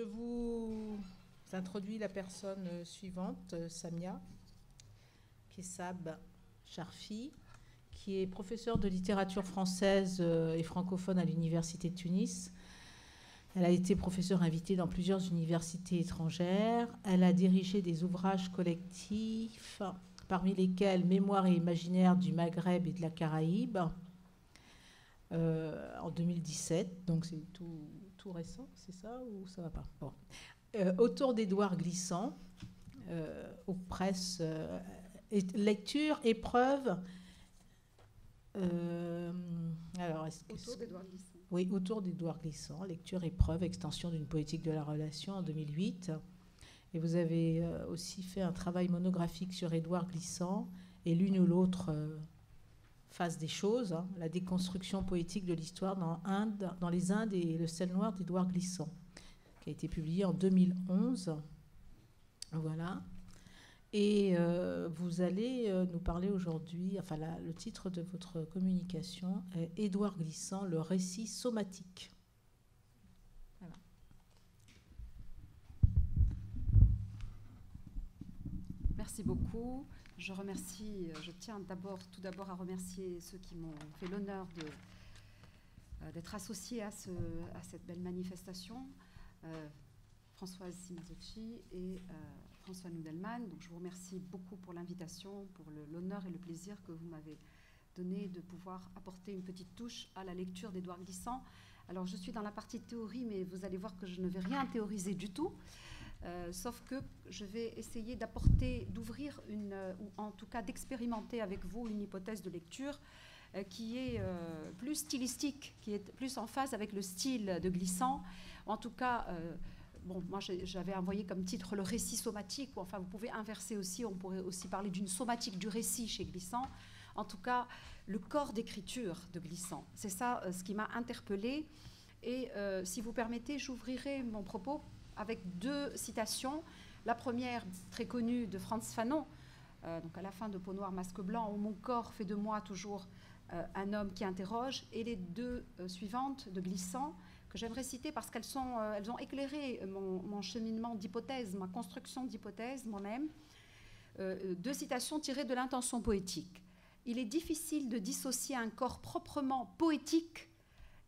vous introduis la personne suivante, Samia Kessab Charfi, qui est professeure de littérature française et francophone à l'Université de Tunis. Elle a été professeure invitée dans plusieurs universités étrangères. Elle a dirigé des ouvrages collectifs, parmi lesquels Mémoire et imaginaire du Maghreb et de la Caraïbe, en 2017. Donc c'est tout récent, c'est ça ou ça va pas? Bon. Autour d'Édouard Glissant, aux presses, lecture, épreuve. Alors, autour d'Édouard Glissant. Oui, autour d'Édouard Glissant, lecture, épreuve, extension d'une politique de la relation en 2008. Et vous avez aussi fait un travail monographique sur Édouard Glissant et l'une ou l'autre face des choses, hein, la déconstruction poétique de l'histoire dans les Indes et le sel noir d'Édouard Glissant, qui a été publié en 2011. Voilà. Et vous allez nous parler aujourd'hui, enfin le titre de votre communication est Édouard Glissant, le récit somatique. Voilà. Merci beaucoup. Je tiens tout d'abord à remercier ceux qui m'ont fait l'honneur d'être associés à cette belle manifestation. Françoise Simazucci et François Nudelman. Donc je vous remercie beaucoup pour l'invitation, pour l'honneur et le plaisir que vous m'avez donné de pouvoir apporter une petite touche à la lecture d'Édouard Glissant. Alors je suis dans la partie théorie, mais vous allez voir que je ne vais rien théoriser du tout, sauf que je vais essayer d'ouvrir ou en tout cas d'expérimenter avec vous une hypothèse de lecture qui est plus stylistique, qui est plus en phase avec le style de Glissant. En tout cas, moi j'avais envoyé comme titre le récit somatique, ou enfin vous pouvez inverser aussi, on pourrait aussi parler d'une somatique du récit chez Glissant. En tout cas, le corps d'écriture de Glissant, c'est ça ce qui m'a interpellée. Et si vous permettez, j'ouvrirai mon propos avec deux citations. La première, très connue, de Frantz Fanon, donc à la fin de Peau noire, masque blanc, où mon corps fait de moi toujours un homme qui interroge, et les deux suivantes de Glissant, que j'aimerais citer parce qu'elles ont éclairé mon cheminement d'hypothèse, ma construction d'hypothèse moi-même. Deux citations tirées de l'intention poétique. Il est difficile de dissocier un corps proprement poétique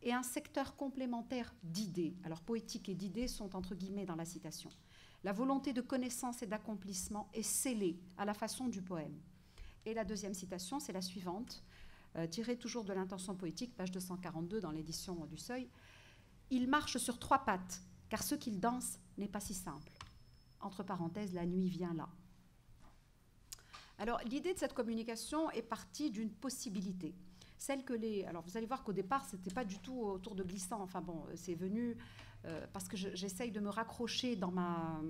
et un secteur complémentaire d'idées. Alors poétique et d'idées sont entre guillemets dans la citation. La volonté de connaissance et d'accomplissement est scellée à la façon du poème. Et la deuxième citation, c'est la suivante, tirée toujours de l'intention poétique, page 242 dans l'édition du Seuil. Il marche sur trois pattes, car ce qu'il danse n'est pas si simple. Entre parenthèses, la nuit vient là. Alors, l'idée de cette communication est partie d'une possibilité. Alors, vous allez voir qu'au départ, ce n'était pas du tout autour de Glissant. Enfin bon, c'est venu parce que j'essaye de me raccrocher dans ma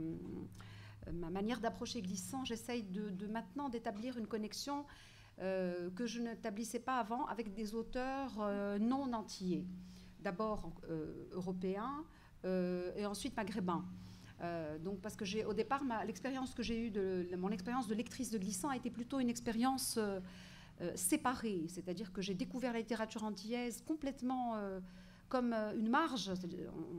manière d'approcher Glissant. J'essaye de maintenant d'établir une connexion que je n'établissais pas avant avec des auteurs non antillais. D'abord européen et ensuite maghrébin. Donc parce que au départ, l'expérience que j'ai eue, mon expérience de lectrice de Glissant a été plutôt une expérience séparée, c'est-à-dire que j'ai découvert la littérature antillaise complètement comme une marge.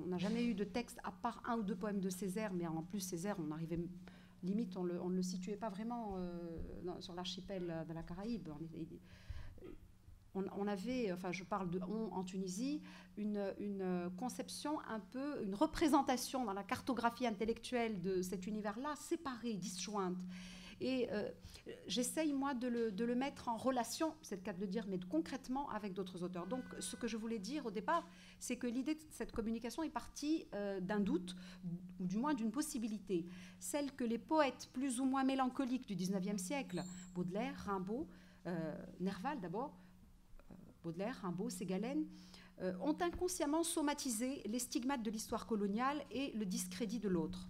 On n'a jamais eu de texte à part un ou deux poèmes de Césaire, mais en plus Césaire, on arrivait limite, on ne le situait pas vraiment sur l'archipel de la Caraïbe. On avait, enfin je parle de on en Tunisie, une conception un peu, une représentation dans la cartographie intellectuelle de cet univers-là, séparée, disjointe. Et j'essaye, moi, de le mettre en relation, c'est le cas de le dire, mais concrètement avec d'autres auteurs. Donc, ce que je voulais dire au départ, c'est que l'idée de cette communication est partie d'un doute, ou du moins d'une possibilité, celle que les poètes plus ou moins mélancoliques du XIXe siècle, Baudelaire, Rimbaud, Nerval d'abord, Baudelaire, Rimbaud, Ségalen, ont inconsciemment somatisé les stigmates de l'histoire coloniale et le discrédit de l'autre.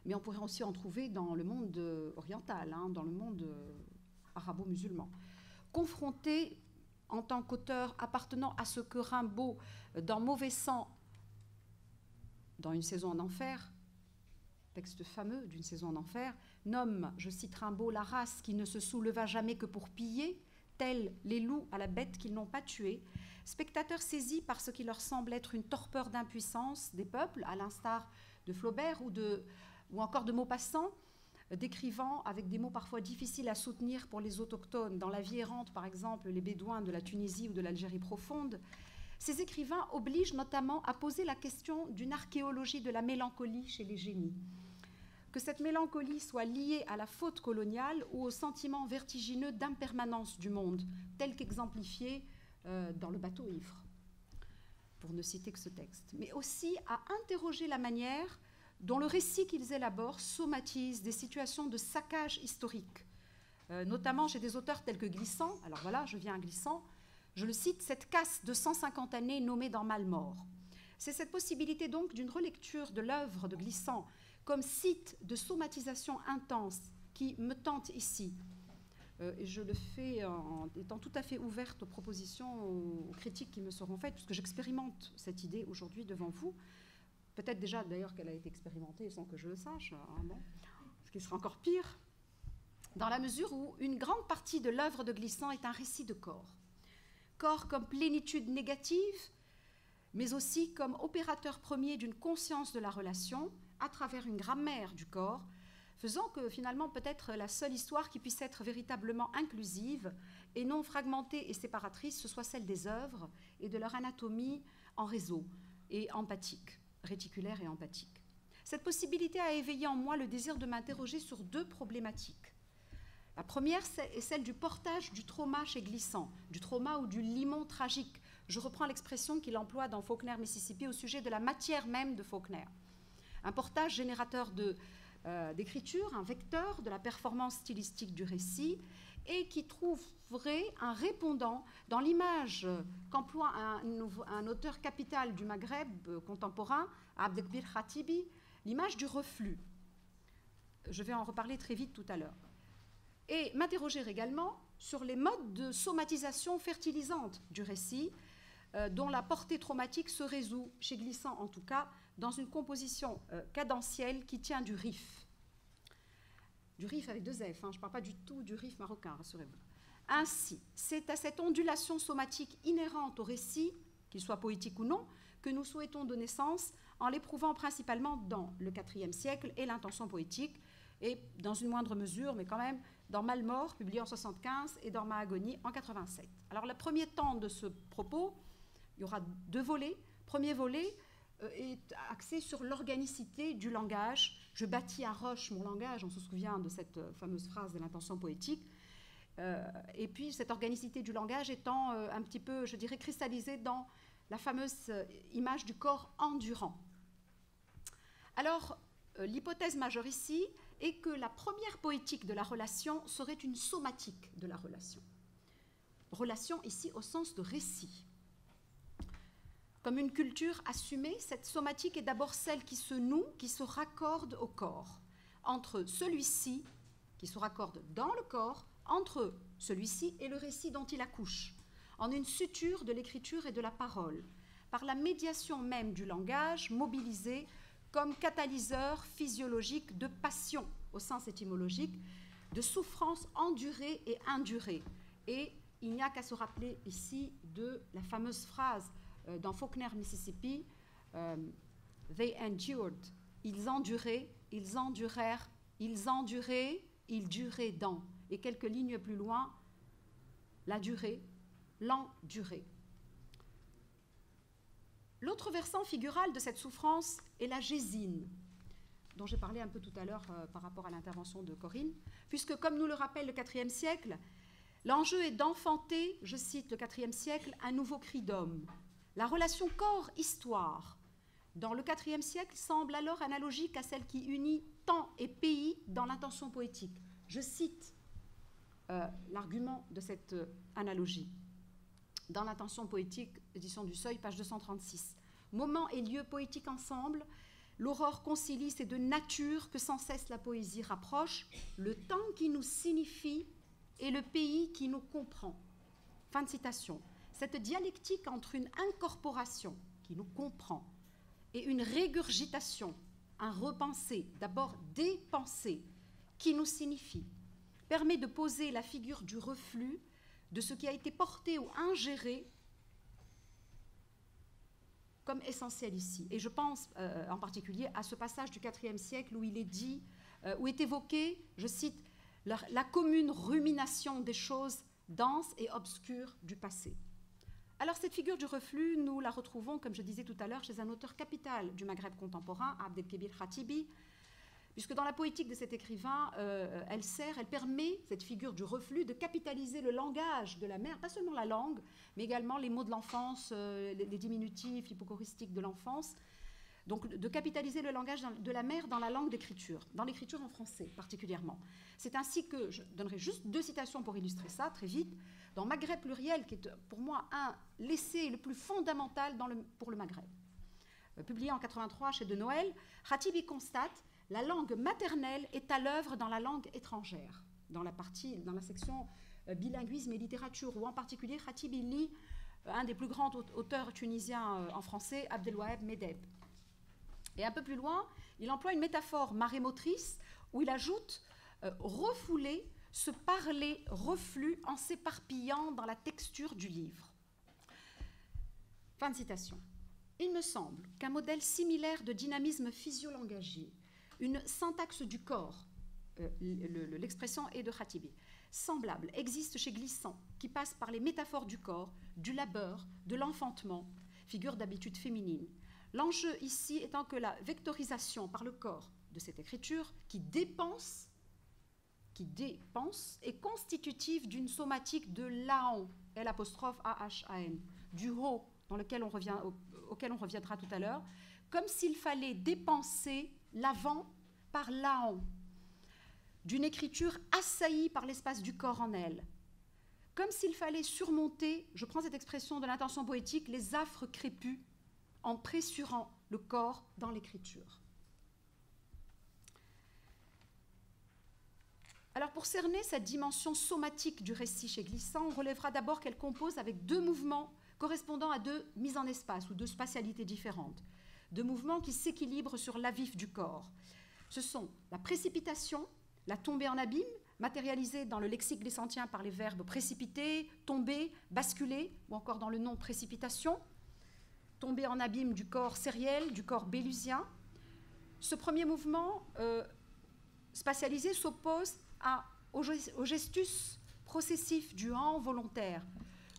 Mais on pourrait aussi en trouver dans le monde oriental, dans le monde arabo-musulman. Confronté en tant qu'auteur appartenant à ce que Rimbaud, dans Mauvais sang, dans Une saison en enfer, texte fameux d'une saison en enfer, nomme, je cite Rimbaud, la race qui ne se souleva jamais que pour piller, tels les loups à la bête qu'ils n'ont pas tuée. spectateurs saisis par ce qui leur semble être une torpeur d'impuissance des peuples, à l'instar de Flaubert ou encore de Maupassant, décrivant avec des mots parfois difficiles à soutenir pour les autochtones, dans La vie errante par exemple, les Bédouins de la Tunisie ou de l'Algérie profonde. Ces écrivains obligent notamment à poser la question d'une archéologie de la mélancolie chez les génies. Que cette mélancolie soit liée à la faute coloniale ou au sentiment vertigineux d'impermanence du monde, tel qu'exemplifié dans Le bateau ivre, pour ne citer que ce texte, mais aussi à interroger la manière dont le récit qu'ils élaborent somatise des situations de saccage historique, notamment chez des auteurs tels que Glissant. Alors voilà, je viens à Glissant. Je le cite, cette casse de 150 années nommée dans Malmort. C'est cette possibilité donc d'une relecture de l'œuvre de Glissant comme site de somatisation intense qui me tente ici. Et je le fais en étant tout à fait ouverte aux propositions, aux critiques qui me seront faites, puisque j'expérimente cette idée aujourd'hui devant vous. Peut-être déjà d'ailleurs qu'elle a été expérimentée sans que je le sache, hein, bon, ce qui sera encore pire, dans la mesure où une grande partie de l'œuvre de Glissant est un récit de corps. Corps comme plénitude négative, mais aussi comme opérateur premier d'une conscience de la relation à travers une grammaire du corps, faisant que finalement peut-être la seule histoire qui puisse être véritablement inclusive et non fragmentée et séparatrice, ce soit celle des œuvres et de leur anatomie en réseau et empathique, réticulaire et empathique. Cette possibilité a éveillé en moi le désir de m'interroger sur deux problématiques. La première est celle du portage du trauma chez Glissant, du trauma ou du limon tragique. Je reprends l'expression qu'il emploie dans Faulkner, Mississippi, au sujet de la matière même de Faulkner. Un portage générateur d'écriture, un vecteur de la performance stylistique du récit, et qui trouverait un répondant dans l'image qu'emploie un auteur capital du Maghreb contemporain, Abdelkbir Khatibi, l'image du reflux. Je vais en reparler très vite tout à l'heure. Et m'interroger également sur les modes de somatisation fertilisante du récit, dont la portée traumatique se résout, chez Glissant en tout cas, dans une composition cadentielle qui tient du riff. Du riff avec deux F, hein, je ne parle pas du tout du riff marocain, rassurez-vous. Ainsi, c'est à cette ondulation somatique inhérente au récit, qu'il soit poétique ou non, que nous souhaitons donner naissance en l'éprouvant principalement dans le IVe siècle et l'intention poétique, et dans une moindre mesure, mais quand même, dans Malmort, publié en 1975, et dans Mahagoni en 1987. Alors, le premier temps de ce propos, il y aura deux volets. Premier volet est axé sur l'organicité du langage. Je bâtis à roche mon langage, on se souvient de cette fameuse phrase de l'intention poétique. Et puis, cette organicité du langage étant un petit peu, je dirais, cristallisée dans la fameuse image du corps endurant. Alors, l'hypothèse majeure ici est que la première poétique de la relation serait une somatique de la relation. Relation ici au sens de récit. Comme une culture assumée, cette somatique est d'abord celle qui se noue, qui se raccorde au corps. Entre celui-ci, qui se raccorde dans le corps, entre celui-ci et le récit dont il accouche, en une suture de l'écriture et de la parole, par la médiation même du langage mobilisé comme catalyseur physiologique de passion, au sens étymologique, de souffrance endurée et indurée. Et il n'y a qu'à se rappeler ici de la fameuse phrase dans Faulkner, Mississippi, They endured, ils enduraient, ils endurèrent, ils enduraient, ils duraient dans. Et quelques lignes plus loin, la durée, l'endurée. L'autre versant figural de cette souffrance est la gésine, dont j'ai parlé un peu tout à l'heure par rapport à l'intervention de Corinne, puisque, comme nous le rappelle le IVe siècle, l'enjeu est d'enfanter, je cite le IVe siècle, un nouveau cri d'homme. La relation corps-histoire, dans le IVe siècle, semble alors analogique à celle qui unit temps et pays dans l'intention poétique. Je cite l'argument de cette analogie. Dans l'intention poétique, édition du Seuil, page 236. Moment et lieu poétique ensemble, l'aurore concilie ces deux natures que sans cesse la poésie rapproche, le temps qui nous signifie et le pays qui nous comprend. Fin de citation. Cette dialectique entre une incorporation qui nous comprend et une régurgitation, un repenser, d'abord des pensées, qui nous signifie, permet de poser la figure du reflux de ce qui a été porté ou ingéré comme essentiel ici. Et je pense en particulier à ce passage du IVe siècle où il est dit, où est évoqué, je cite, la commune rumination des choses denses et obscures du passé. Alors cette figure du reflux, nous la retrouvons, comme je disais tout à l'heure, chez un auteur capital du Maghreb contemporain, Abdelkebir Khatibi, puisque dans la poétique de cet écrivain, elle permet, cette figure du reflux, de capitaliser le langage de la mère, pas seulement la langue, mais également les mots de l'enfance, les diminutifs, hypocoristiques de l'enfance, donc de capitaliser le langage de la mère dans la langue d'écriture, dans l'écriture en français particulièrement. C'est ainsi que, je donnerai juste 2 citations pour illustrer ça, très vite, dans Maghreb pluriel, qui est pour moi l'essai le plus fondamental pour le Maghreb. Publié en 83 chez De Noël, Khatibi constate: la langue maternelle est à l'œuvre dans la langue étrangère, dans la section bilinguisme et littérature, où en particulier Khatibi lit un des plus grands auteurs tunisiens en français, Abdelwaheb Medeb. Et un peu plus loin, il emploie une métaphore marémotrice où il ajoute refouler, se parler, reflux en s'éparpillant dans la texture du livre. Fin de citation. Il me semble qu'un modèle similaire de dynamisme physiolangagier, une syntaxe du corps, l'expression est de Khatibi, semblable, existe chez Glissant, qui passe par les métaphores du corps, du labeur, de l'enfantement, figure d'habitude féminine. L'enjeu ici étant que la vectorisation par le corps de cette écriture, qui dépense, est constitutive d'une somatique de l'AAN, L''AHAN, du haut, auquel on reviendra tout à l'heure, comme s'il fallait dépenser l'avant par l'AAN, d'une écriture assaillie par l'espace du corps en elle, comme s'il fallait surmonter, je prends cette expression de l'intention poétique, les affres crépus, en pressurant le corps dans l'écriture. Alors pour cerner cette dimension somatique du récit chez Glissant, on relèvera d'abord qu'elle compose avec 2 mouvements correspondant à 2 mises en espace ou 2 spatialités différentes, 2 mouvements qui s'équilibrent sur l'avif du corps. Ce sont la précipitation, la tombée en abîme, matérialisée dans le lexique glissantien par les verbes précipiter, tomber, basculer, ou encore dans le nom précipitation, tomber en abîme du corps sériel, du corps bélusien. Ce premier mouvement spatialisé s'oppose au gestus processif du han volontaire,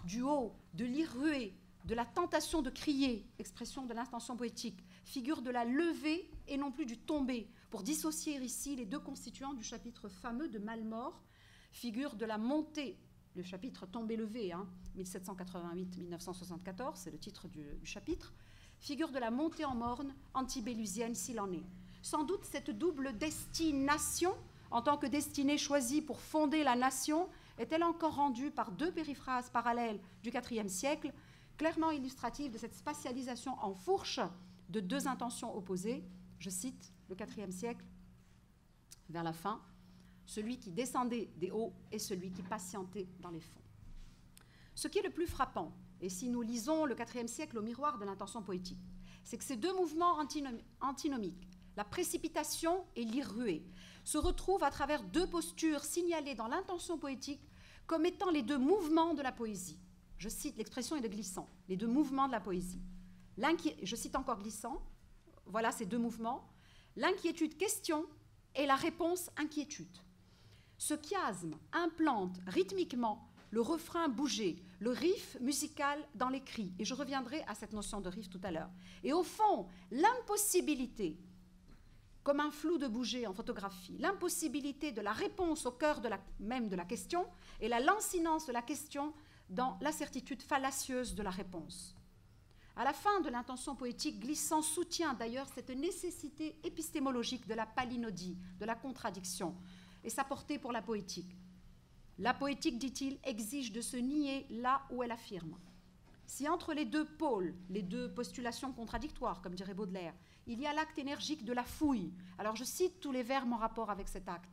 du haut, de l'irrué, de la tentation de crier, expression de l'intention poétique, figure de la levée et non plus du tomber, pour dissocier ici les 2 constituants du chapitre fameux de Malmort, figure de la montée, le chapitre Tombé-levé, 1788-1974, c'est le titre du chapitre, figure de la montée en morne antibélusienne s'il en est. Sans doute cette double destination, en tant que destinée choisie pour fonder la nation, est-elle encore rendue par 2 périphrases parallèles du IVe siècle, clairement illustrative de cette spatialisation en fourche de 2 intentions opposées. Je cite le IVe siècle, vers la fin, celui qui descendait des hauts et celui qui patientait dans les fonds. Ce qui est le plus frappant, et si nous lisons le IVe siècle au miroir de l'intention poétique, c'est que ces 2 mouvements antinomiques, la précipitation et l'irrué, se retrouvent à travers 2 postures signalées dans l'intention poétique comme étant les 2 mouvements de la poésie. Je cite, l'expression est de Glissant, les 2 mouvements de la poésie. Je cite encore Glissant, voilà ces 2 mouvements, l'inquiétude question et la réponse inquiétude. Ce chiasme implante rythmiquement le refrain bougé, le riff musical dans les cris, et je reviendrai à cette notion de riff tout à l'heure. Et au fond, l'impossibilité, comme un flou de bouger en photographie, l'impossibilité de la réponse au cœur même de la question et la lancinance de la question dans la certitude fallacieuse de la réponse. À la fin de l'intention poétique, Glissant soutient d'ailleurs cette nécessité épistémologique de la palinodie, de la contradiction, et sa portée pour la poétique. La poétique, dit-il, exige de se nier là où elle affirme. Si entre les 2 pôles, les 2 postulations contradictoires, comme dirait Baudelaire, il y a l'acte énergique de la fouille, alors je cite tous les verbes en rapport avec cet acte.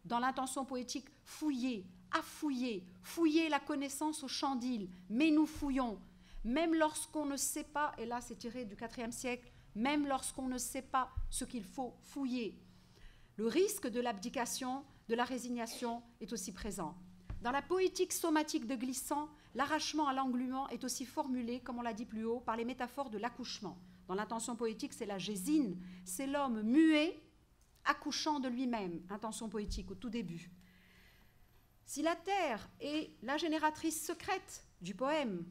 Dans l'intention poétique, fouiller, affouiller, fouiller la connaissance au chandil, mais nous fouillons, même lorsqu'on ne sait pas, et là c'est tiré du IVe siècle, même lorsqu'on ne sait pas ce qu'il faut fouiller. Le risque de l'abdication, de la résignation est aussi présent. Dans la poétique somatique de Glissant, l'arrachement à l'englument est aussi formulé, comme on l'a dit plus haut, par les métaphores de l'accouchement. Dans l'intention poétique, c'est la gésine, c'est l'homme muet accouchant de lui-même, intention poétique au tout début. Si la terre est la génératrice secrète du poème,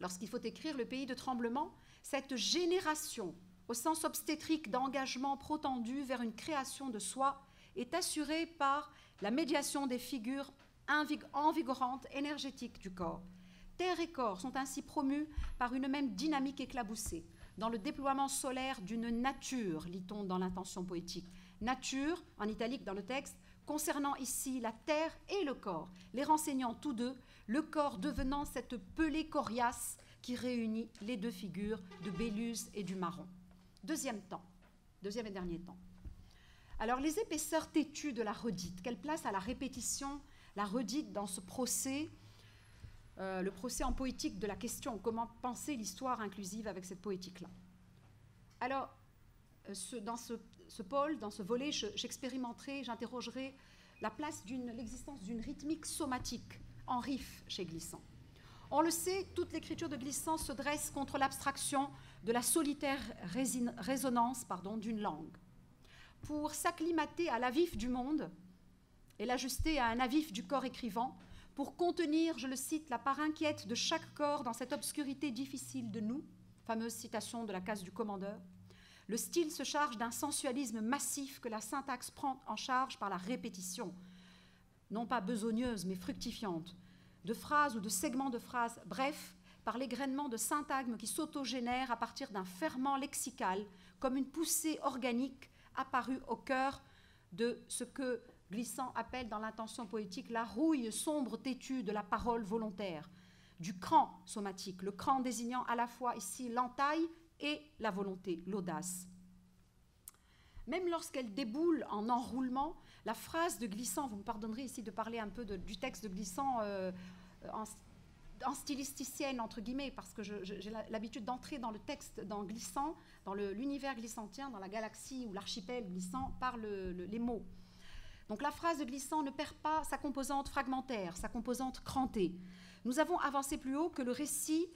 lorsqu'il faut écrire le pays de tremblement, cette génération, au sens obstétrique d'engagement protendu vers une création de soi, est assurée par la médiation des figures envigorantes, énergétiques du corps. Terre et corps sont ainsi promus par une même dynamique éclaboussée, dans le déploiement solaire d'une nature, lit-on dans l'intention poétique. Nature, en italique dans le texte, concernant ici la terre et le corps, les renseignant tous deux, le corps devenant cette pelée coriace qui réunit les deux figures de Béluse et du Marron. Deuxième et dernier temps. Alors, les épaisseurs têtues de la redite, quelle place à la répétition, la redite dans ce procès, le procès en poétique de la question, comment penser l'histoire inclusive avec cette poétique-là. Alors, dans ce pôle, dans ce volet, j'interrogerai la place l'existence d'une rythmique somatique en riff chez Glissant. On le sait, toute l'écriture de Glissant se dresse contre l'abstraction de la solitaire résonance d'une langue. Pour s'acclimater à l'avif du monde et l'ajuster à un avif du corps écrivant, pour contenir, je le cite, la part inquiète de chaque corps dans cette obscurité difficile de nous, fameuse citation de la case du commandeur, le style se charge d'un sensualisme massif que la syntaxe prend en charge par la répétition, non pas besogneuse mais fructifiante, de phrases ou de segments de phrases, bref, par l'égrainement de syntagmes qui s'autogénèrent à partir d'un ferment lexical, comme une poussée organique apparue au cœur de ce que Glissant appelle dans l'intention poétique la rouille sombre têtue de la parole volontaire, du cran somatique, le cran désignant à la fois ici l'entaille et la volonté, l'audace. Même lorsqu'elle déboule en enroulement, la phrase de Glissant, vous me pardonnerez ici de parler un peu du texte de Glissant en stylisticienne, entre guillemets, parce que j'ai l'habitude d'entrer dans le texte, dans Glissant, dans l'univers glissantien, dans la galaxie ou l'archipel Glissant, par les mots. Donc la phrase de Glissant ne perd pas sa composante fragmentaire, sa composante crantée. Nous avons avancé plus haut que le récit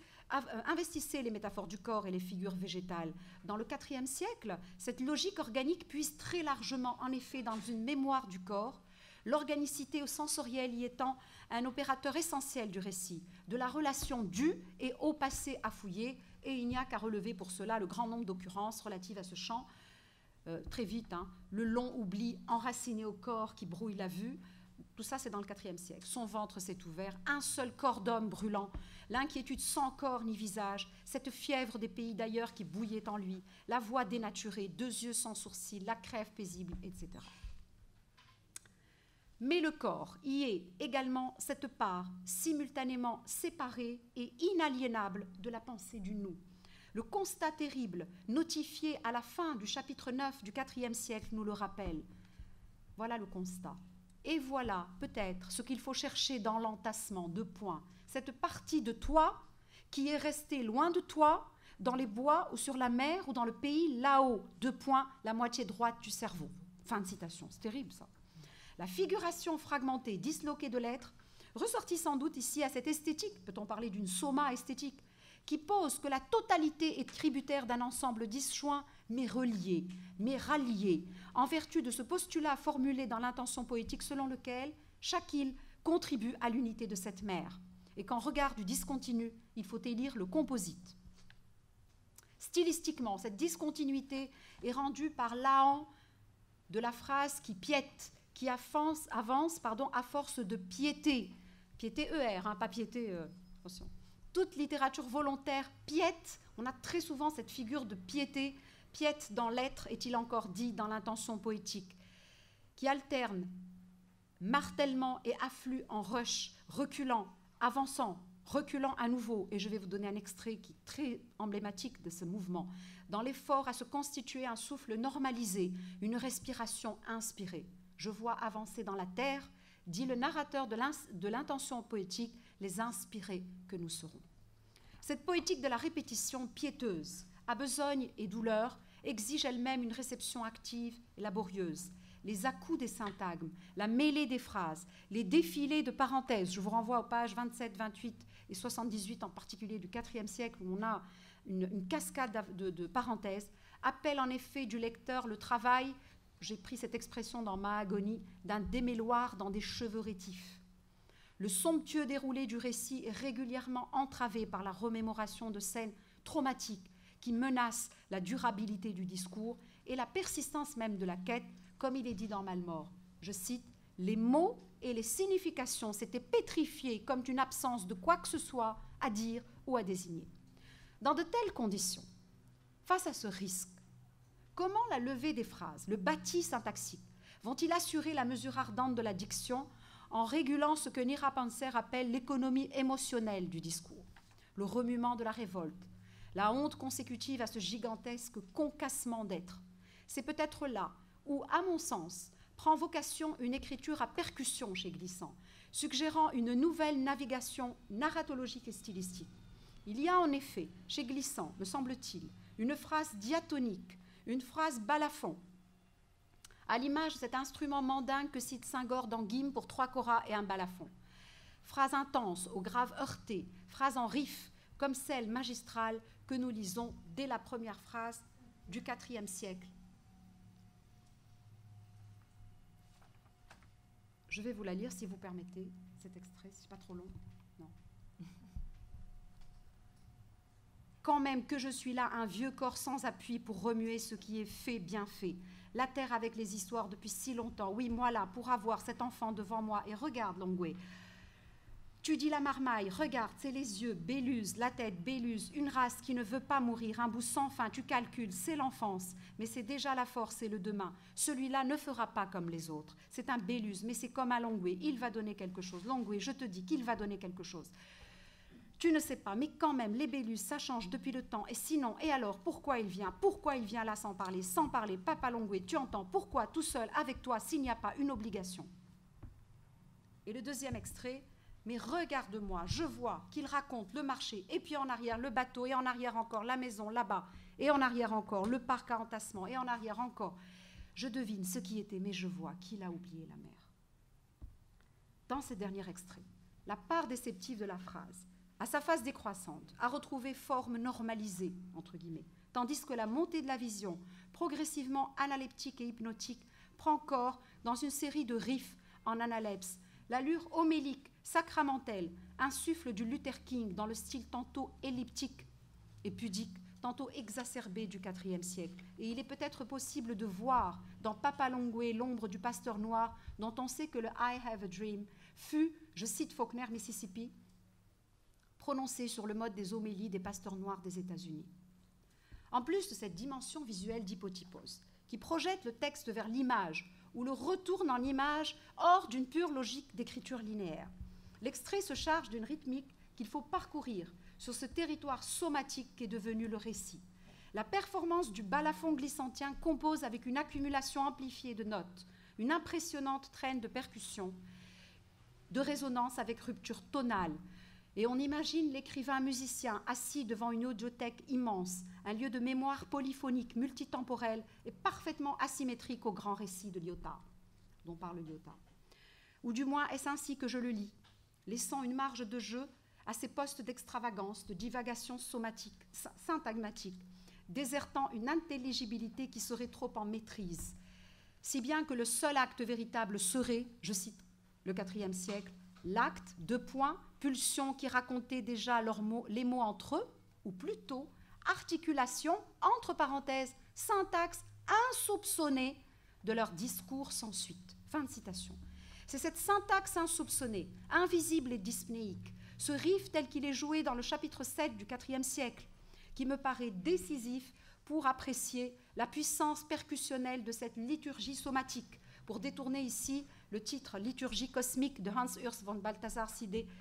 investissait les métaphores du corps et les figures végétales. Dans le IVe siècle, cette logique organique puise très largement, en effet, dans une mémoire du corps, l'organicité au sensoriel y étant un opérateur essentiel du récit, de la relation du et au passé à fouiller, et il n'y a qu'à relever pour cela le grand nombre d'occurrences relatives à ce champ. Très vite, le long oubli enraciné au corps qui brouille la vue, tout ça c'est dans le IVe siècle. Son ventre s'est ouvert, un seul corps d'homme brûlant, l'inquiétude sans corps ni visage, cette fièvre des pays d'ailleurs qui bouillait en lui, la voix dénaturée, 2 yeux sans sourcils, la crève paisible, etc. Mais le corps y est également cette part simultanément séparée et inaliénable de la pensée du nous. Le constat terrible, notifié à la fin du chapitre 9 du IVe siècle, nous le rappelle. Voilà le constat. Et voilà, peut-être, ce qu'il faut chercher dans l'entassement, 2 points. Cette partie de toi qui est restée loin de toi, dans les bois ou sur la mer ou dans le pays là-haut, 2 points, la moitié droite du cerveau. Fin de citation. C'est terrible, ça. La figuration fragmentée, disloquée de l'être, ressortit sans doute ici à cette esthétique, peut-on parler d'une soma esthétique, qui pose que la totalité est tributaire d'un ensemble disjoint, mais relié, mais rallié, en vertu de ce postulat formulé dans l'intention poétique selon lequel chaque île contribue à l'unité de cette mer, et qu'en regard du discontinu, il faut élire le composite. Stylistiquement, cette discontinuité est rendue par l'ahant de la phrase qui piète, qui avance à force de piété. Piété ER, pas piété, attention. Toute littérature volontaire piète, on a très souvent cette figure de piété, piète dans l'être, est-il encore dit, dans l'intention poétique, qui alterne martèlement et afflue en rush, reculant, avançant, reculant à nouveau, et je vais vous donner un extrait qui est très emblématique de ce mouvement, dans l'effort à se constituer un souffle normalisé, une respiration inspirée. Je vois avancer dans la terre, dit le narrateur de l'intention poétique, les inspirés que nous serons. Cette poétique de la répétition piéteuse, à besogne et douleur, exige elle-même une réception active et laborieuse. les à-coups des syntagmes, la mêlée des phrases, les défilés de parenthèses. Je vous renvoie aux pages 27, 28 et 78 en particulier du IVe siècle où on a une cascade de parenthèses, appellent en effet du lecteur le travail, j'ai pris cette expression dans Mahagonie, d'un démêloir dans des cheveux rétifs. Le somptueux déroulé du récit est régulièrement entravé par la remémoration de scènes traumatiques qui menacent la durabilité du discours et la persistance même de la quête, comme il est dit dans Malmort. Je cite, « Les mots et les significations s'étaient pétrifiés comme d'une absence de quoi que ce soit à dire ou à désigner. » Dans de telles conditions, face à ce risque, comment la levée des phrases, le bâti syntaxique, vont-ils assurer la mesure ardente de la diction en régulant ce que Nira Panzer appelle l'économie émotionnelle du discours, le remuement de la révolte, la honte consécutive à ce gigantesque concassement d'être? C'est peut-être là où, à mon sens, prend vocation une écriture à percussion chez Glissant, suggérant une nouvelle navigation narratologique et stylistique. Il y a en effet, chez Glissant, me semble-t-il, une phrase diatonique, une phrase balafon, à l'image de cet instrument mandingue que cite Senghor dans Guim pour 3 koras et un balafon. Phrase intense, aux graves heurtés, phrase en riff, comme celle magistrale que nous lisons dès la première phrase du IVe siècle. Je vais vous la lire si vous permettez, cet extrait, si c'est pas trop long. Non. Quand même que je suis là, un vieux corps sans appui pour remuer ce qui est fait, bien fait. La terre avec les histoires depuis si longtemps. Oui, moi là, pour avoir cet enfant devant moi. Et regarde, Longwe. Tu dis la marmaille, regarde, c'est les yeux, Béluse, la tête, Béluse, une race qui ne veut pas mourir, un bout sans fin, tu calcules, c'est l'enfance, mais c'est déjà la force et le demain. Celui-là ne fera pas comme les autres. C'est un Béluse, mais c'est comme un Longwe, il va donner quelque chose. Longwe, je te dis qu'il va donner quelque chose. Tu ne sais pas, mais quand même, les Bélus, ça change depuis le temps. Et sinon, et alors, pourquoi il vient là sans parler, Papa Longwe, tu entends, pourquoi tout seul, avec toi, s'il n'y a pas une obligation? Et le deuxième extrait, mais regarde-moi, je vois qu'il raconte le marché, et puis en arrière le bateau, et en arrière encore la maison là-bas, et en arrière encore le parc à entassement, et en arrière encore. Je devine ce qui était, mais je vois qu'il a oublié la mer. Dans ces derniers extraits, la part déceptive de la phrase, à sa phase décroissante, a retrouvé forme normalisée, entre guillemets, tandis que la montée de la vision, progressivement analeptique et hypnotique, prend corps dans une série de riffs en analepse, l'allure homélique, sacramentelle, insuffle du Luther King dans le style tantôt elliptique et pudique, tantôt exacerbé du IVe siècle. Et il est peut-être possible de voir dans Papa Longwe l'ombre du pasteur noir dont on sait que le I have a dream fut, je cite Faulkner, Mississippi, prononcé sur le mode des homélies des pasteurs noirs des États-Unis. En plus de cette dimension visuelle d'hypotypose, qui projette le texte vers l'image ou le retourne en image hors d'une pure logique d'écriture linéaire, l'extrait se charge d'une rythmique qu'il faut parcourir sur ce territoire somatique qu'est devenu le récit. La performance du balafon glissantien compose avec une accumulation amplifiée de notes, une impressionnante traîne de percussions, de résonance avec rupture tonale. Et on imagine l'écrivain musicien assis devant une audiothèque immense, un lieu de mémoire polyphonique, multitemporel et parfaitement asymétrique au grand récit de Lyotard, dont parle Lyotard. Ou du moins est-ce ainsi que je le lis, laissant une marge de jeu à ces postes d'extravagance, de divagation somatique, syntagmatique, désertant une intelligibilité qui serait trop en maîtrise, si bien que le seul acte véritable serait, je cite le IVe siècle, l'acte, pulsion qui racontait déjà les mots entre eux, ou plutôt articulation, entre parenthèses, syntaxe insoupçonnée de leur discours sans suite. Fin de citation. C'est cette syntaxe insoupçonnée, invisible et dyspnéique, ce riff tel qu'il est joué dans le chapitre 7 du IVe siècle, qui me paraît décisif pour apprécier la puissance percussionnelle de cette liturgie somatique, pour détourner ici le titre « Liturgie cosmique » de Hans Urs von Balthasar,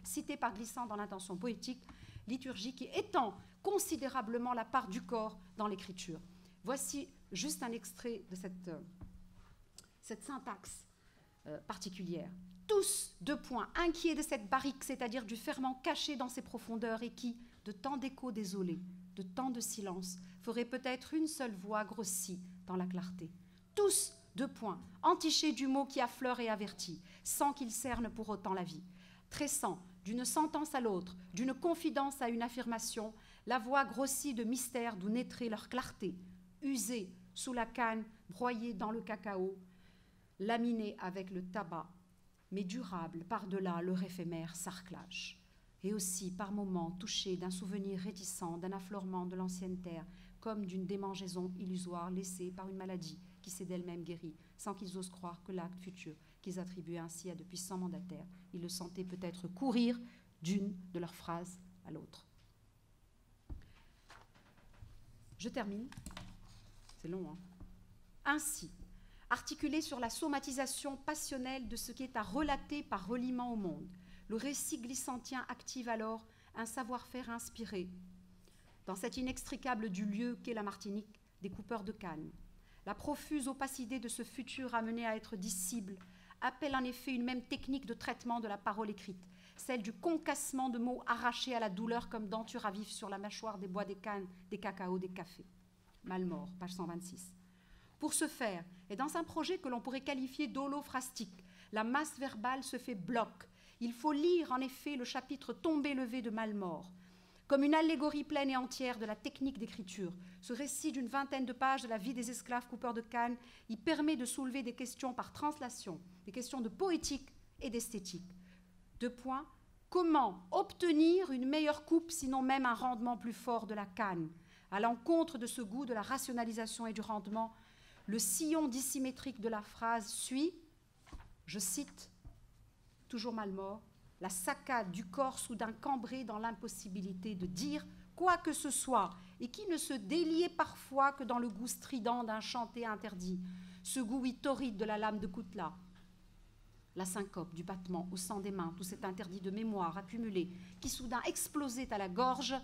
cité par Glissant dans l'intention poétique, liturgie qui étend considérablement la part du corps dans l'écriture. Voici juste un extrait de cette syntaxe particulière. Tous, inquiets de cette barrique, c'est-à-dire du ferment caché dans ses profondeurs et qui, de tant d'échos désolés, de tant de silence, ferait peut-être une seule voix grossie dans la clarté. Tous, 2 points. Entiché du mot qui affleure et avertit, sans qu'il cerne pour autant la vie. Tressant, d'une sentence à l'autre, d'une confidence à une affirmation, la voix grossit de mystère d'où naîtrait leur clarté, usée sous la canne, broyée dans le cacao, laminée avec le tabac, mais durable par-delà leur éphémère sarclage. Et aussi, par moments, touchée d'un souvenir réticent, d'un affleurement de l'ancienne terre, comme d'une démangeaison illusoire laissée par une maladie qui s'est d'elle-même guérie, sans qu'ils osent croire que l'acte futur qu'ils attribuaient ainsi à de puissants mandataires, ils le sentaient peut-être courir d'une de leurs phrases à l'autre. Je termine. C'est long, hein. Ainsi, articulé sur la somatisation passionnelle de ce qui est à relater par reliement au monde, le récit glissantien active alors un savoir-faire inspiré dans cette inextricable du lieu qu'est la Martinique des coupeurs de canne. La profuse opacité de ce futur amené à être dissible appelle en effet une même technique de traitement de la parole écrite, celle du concassement de mots arrachés à la douleur comme denture à vif sur la mâchoire des bois des cannes, des cacao, des cafés. Malmort, page 126. Pour ce faire, et dans un projet que l'on pourrait qualifier d'holophrastique, la masse verbale se fait bloc. Il faut lire en effet le chapitre Tombé-levé de Malmort, comme une allégorie pleine et entière de la technique d'écriture. Ce récit d'une 20aine de pages de la vie des esclaves coupeurs de canne, il permet de soulever des questions par translation, des questions de poétique et d'esthétique. 2 points. Comment obtenir une meilleure coupe, sinon même un rendement plus fort de la canne? À l'encontre de ce goût de la rationalisation et du rendement, le sillon dissymétrique de la phrase suit, je cite, toujours Malmort, la saccade du corps soudain cambré dans l'impossibilité de dire quoi que ce soit et qui ne se déliait parfois que dans le goût strident d'un chanté interdit, ce goût torride de la lame de coutelas, la syncope du battement au sang des mains, tout cet interdit de mémoire accumulé qui soudain explosait à la gorge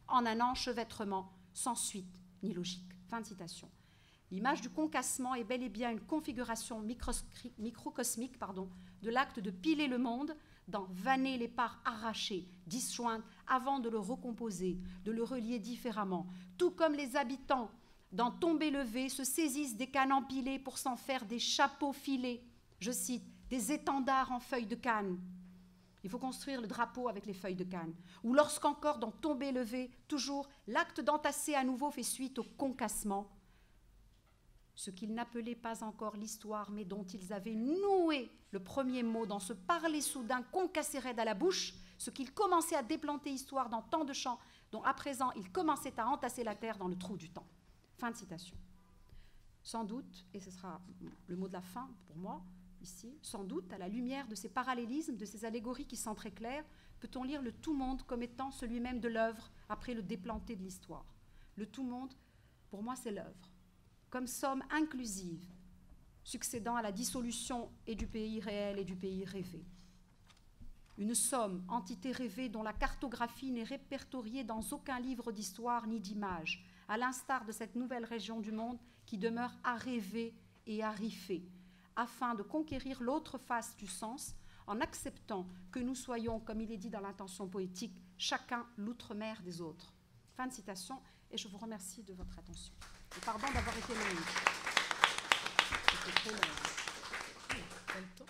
en un enchevêtrement sans suite ni logique. Fin de citation. L'image du concassement est bel et bien une configuration microcosmique de l'acte de piler le monde, d'en vanner les parts arrachées, disjointes, avant de le recomposer, de le relier différemment, tout comme les habitants d'en Tombé-levé se saisissent des cannes empilées pour s'en faire des chapeaux filés, je cite, des étendards en feuilles de canne. Il faut construire le drapeau avec les feuilles de canne. Ou lorsqu'encore dans Tombé-levé, toujours, l'acte d'entasser à nouveau fait suite au concassement, ce qu'ils n'appelaient pas encore l'histoire, mais dont ils avaient noué le premier mot dans ce parler soudain concassé raide à la bouche, ce qu'ils commençaient à déplanter histoire dans tant de champs, dont à présent ils commençaient à entasser la terre dans le trou du temps. Fin de citation. Sans doute, et ce sera le mot de la fin pour moi, ici, sans doute, à la lumière de ces parallélismes, de ces allégories qui sont très claires, peut-on lire le tout-monde comme étant celui même de l'œuvre après le déplanté de l'histoire. Le tout-monde, pour moi, c'est l'œuvre, comme somme inclusive, succédant à la dissolution et du pays réel et du pays rêvé. Une somme, entité rêvée dont la cartographie n'est répertoriée dans aucun livre d'histoire ni d'image, à l'instar de cette nouvelle région du monde qui demeure à rêver et à riffer, afin de conquérir l'autre face du sens, en acceptant que nous soyons, comme il est dit dans l'intention poétique, chacun l'outre-mer des autres. Fin de citation, et je vous remercie de votre attention. Et pardon d'avoir été longue. C'était trop long.